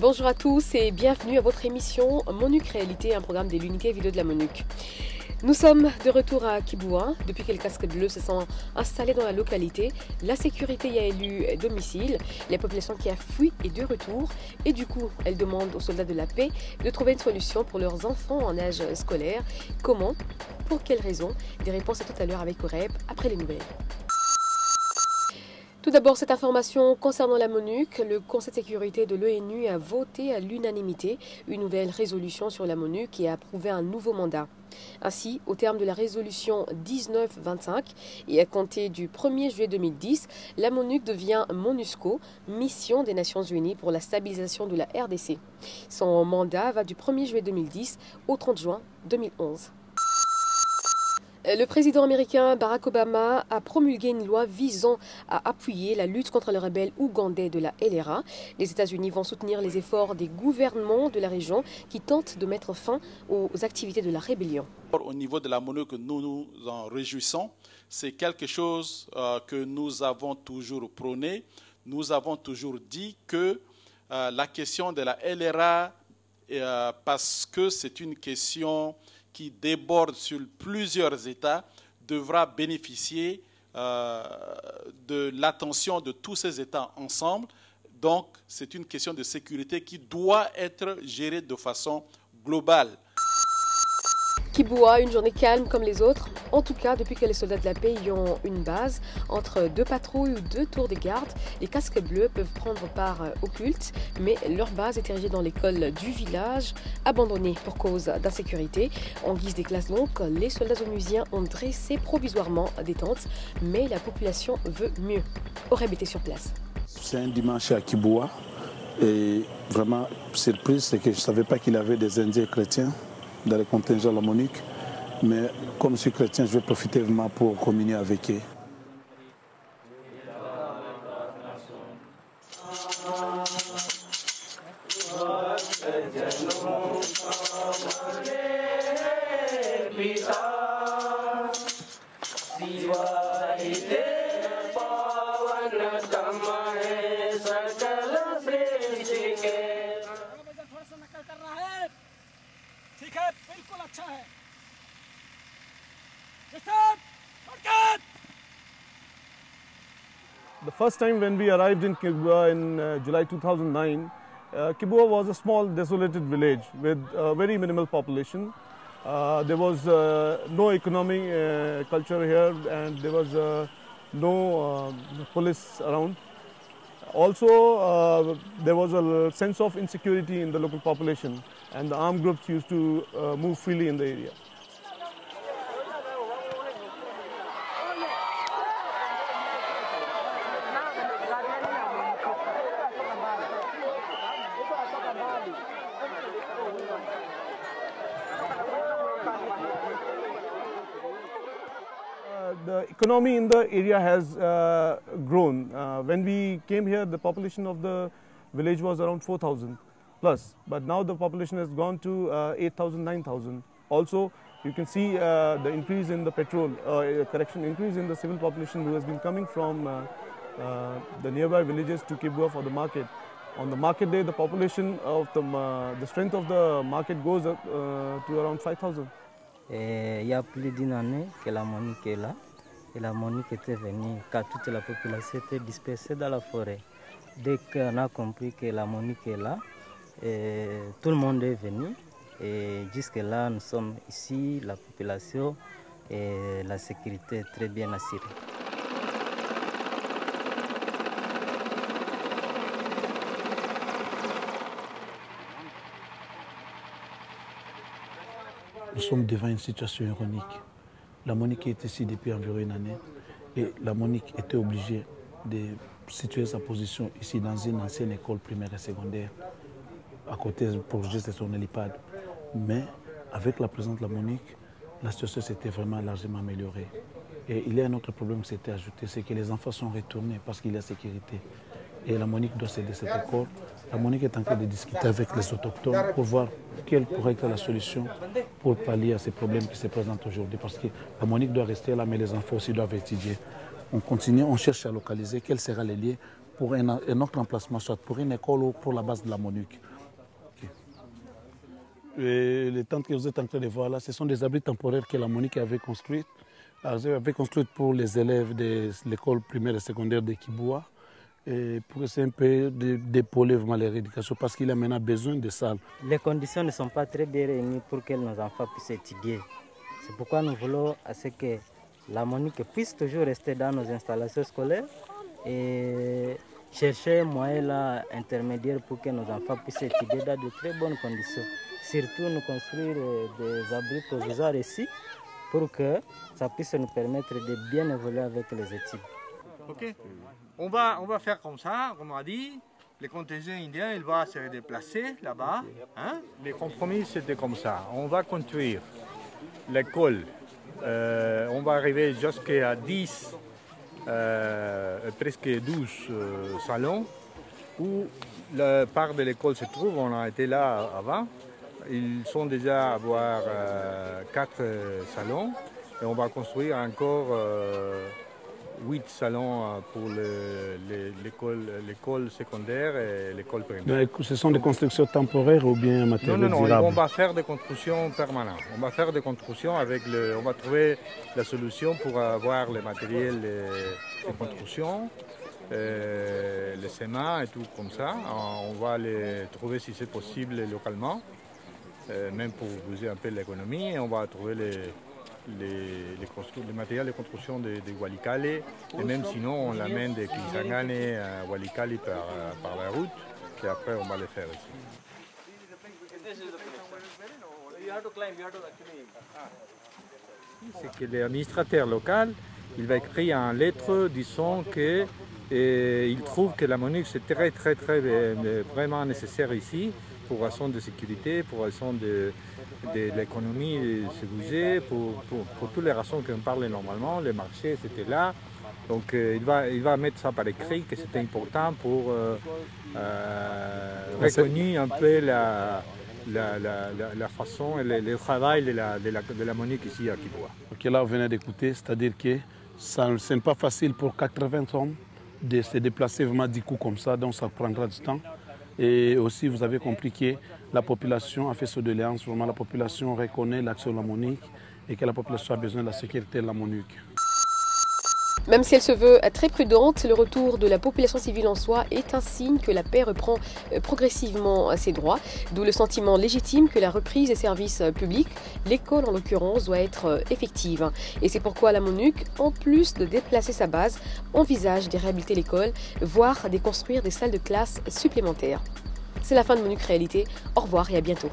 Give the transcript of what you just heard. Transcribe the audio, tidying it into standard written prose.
Bonjour à tous et bienvenue à votre émission MONUC Réalité, un programme de l'unité vidéo de la MONUC. Nous sommes de retour à Kiboua. Depuis que les casques bleus se sont installés dans la localité, la sécurité y a élu domicile. La population qui a fui est de retour et du coup, elle demande aux soldats de la paix de trouver une solution pour leurs enfants en âge scolaire. Comment? Pour quelles raisons? Des réponses à tout à l'heure avec Coreb après les nouvelles. Tout d'abord, cette information concernant la MONUC. Le Conseil de sécurité de l'ONU a voté à l'unanimité une nouvelle résolution sur la MONUC et a approuvé un nouveau mandat. Ainsi, au terme de la résolution 1925 et à compter du 1er juillet 2010, la MONUC devient MONUSCO, mission des Nations Unies pour la stabilisation de la RDC. Son mandat va du 1er juillet 2010 au 30 juin 2011. Le président américain Barack Obama a promulgué une loi visant à appuyer la lutte contre les rebelles ougandais de la LRA. Les États-Unis vont soutenir les efforts des gouvernements de la région qui tentent de mettre fin aux activités de la rébellion. Au niveau de la MONUC, nous nous en réjouissons. C'est quelque chose que nous avons toujours prôné. Nous avons toujours dit que la question de la LRA, parce que c'est une question qui déborde sur plusieurs États, devra bénéficier de l'attention de tous ces États ensemble. Donc, c'est une question de sécurité qui doit être gérée de façon globale. Kiboua, une journée calme comme les autres. En tout cas, depuis que les soldats de la paix y ont une base, entre deux patrouilles ou deux tours de garde, les casques bleus peuvent prendre part au culte, mais leur base est érigée dans l'école du village, abandonnée pour cause d'insécurité. En guise des classes longues, les soldats onusiens ont dressé provisoirement des tentes, mais la population veut mieux. Aurait été sur place. C'est un dimanche à Kiboua, et vraiment, surprise, c'est que je ne savais pas qu'il y avait des Indiens chrétiens dans les contingents de la MONUC, mais comme je suis chrétien, je vais profiter vraiment pour communier avec eux. The first time when we arrived in Kiboua in July 2009, Kiboua was a small desolated village with a very minimal population. There was no economic culture here, and there was no police around. Also, there was a sense of insecurity in the local population, and the armed groups used to move freely in the area. The economy in the area has grown. When we came here, the population of the village was around 4,000 plus, but now the population has gone to 8,000, 9,000. Also, you can see the increase in the increase in the civil population who has been coming from the nearby villages to Kiboua for the market. On the market day, the population of the strength of the market goes up to around 5,000. Il y a plus d'une année que la MONUC est là. Et la MONUC était venue car toute la population était dispersée dans la forêt. Dès qu'on a compris que la MONUC est là, tout le monde est venu. Et jusque-là, nous sommes ici, la population et la sécurité est très bien assurée. Nous sommes devant une situation ironique. La MONUC est ici depuis environ une année et la MONUC était obligée de situer sa position ici dans une ancienne école primaire et secondaire, à côté pour juste son hélipad. Mais avec la présence de la MONUC, la situation s'était vraiment largement améliorée. Et il y a un autre problème qui s'était ajouté, c'est que les enfants sont retournés parce qu'il y a sécurité. Et la MONUC doit céder cette école. La MONUC est en train de discuter avec les autochtones pour voir quelle pourrait être la solution pour pallier à ces problèmes qui se présentent aujourd'hui. Parce que la MONUC doit rester là, mais les enfants aussi doivent étudier. On continue, on cherche à localiser quel sera le lien pour un autre emplacement, soit pour une école ou pour la base de la MONUC. les tentes que vous êtes en train de voir là, ce sont des abris temporaires que la Monique avait construites. Elle avait construites pour les élèves de l'école primaire et secondaire de Kiboua, et pour essayer un peu d'épauler vraiment les rééducations parce qu'il a maintenant besoin de salles. Les conditions ne sont pas très bien réunies pour que nos enfants puissent étudier. C'est pourquoi nous voulons à ce que la Monique puisse toujours rester dans nos installations scolaires et chercher un moyen là, intermédiaire pour que nos enfants puissent étudier dans de très bonnes conditions. Surtout nous construire des abris provisoires ici pour que ça puisse nous permettre de bien évoluer avec les études. Ok. On va faire comme ça, comme on a dit. Le contingent indien il va se déplacer là-bas. Hein? Les compromis c'était comme ça. On va construire l'école. On va arriver jusqu'à 10, presque 12 salons où la part de l'école se trouve. On a été là avant. Ils sont déjà à avoir 4 salons et on va construire encore 8 salons pour l'école secondaire et l'école primaire. Ce sont des constructions temporaires ou bien matériels durables? On va faire des constructions permanentes. On va faire des constructions on va trouver la solution pour avoir le matériel de construction, les schémas et tout comme ça. On va les trouver si c'est possible localement. Même pour booster un peu l'économie, et on va trouver les matériels de construction de Walikale, et même sinon on l'amène de Kisangane à Walikale par la route, et après on va le faire ici. C'est que l'administrateur local, il va écrire en lettres disant que il trouve que la Monique c'est très vraiment nécessaire ici, pour raison de sécurité, pour raison de l'économie, se bouger, pour toutes les raisons qu'on parle normalement, les marchés c'était là. Donc il va mettre ça par écrit, que c'était important pour reconnaître un peu la façon et le travail de la Monique ici à Kiboua. Ok, là on venait d'écouter, c'est-à-dire que ce n'est pas facile pour 80 hommes de se déplacer vraiment du coup comme ça, donc ça prendra du temps. Et aussi, vous avez compris que la population a fait ce doléance. Vraiment, la population reconnaît l'action de la Monique et que la population a besoin de la sécurité de la Monique. Même si elle se veut très prudente, le retour de la population civile en soi est un signe que la paix reprend progressivement ses droits, d'où le sentiment légitime que la reprise des services publics, l'école en l'occurrence, doit être effective. Et c'est pourquoi la MONUC, en plus de déplacer sa base, envisage de réhabiliter l'école, voire de construire des salles de classe supplémentaires. C'est la fin de MONUC Réalité. Au revoir et à bientôt.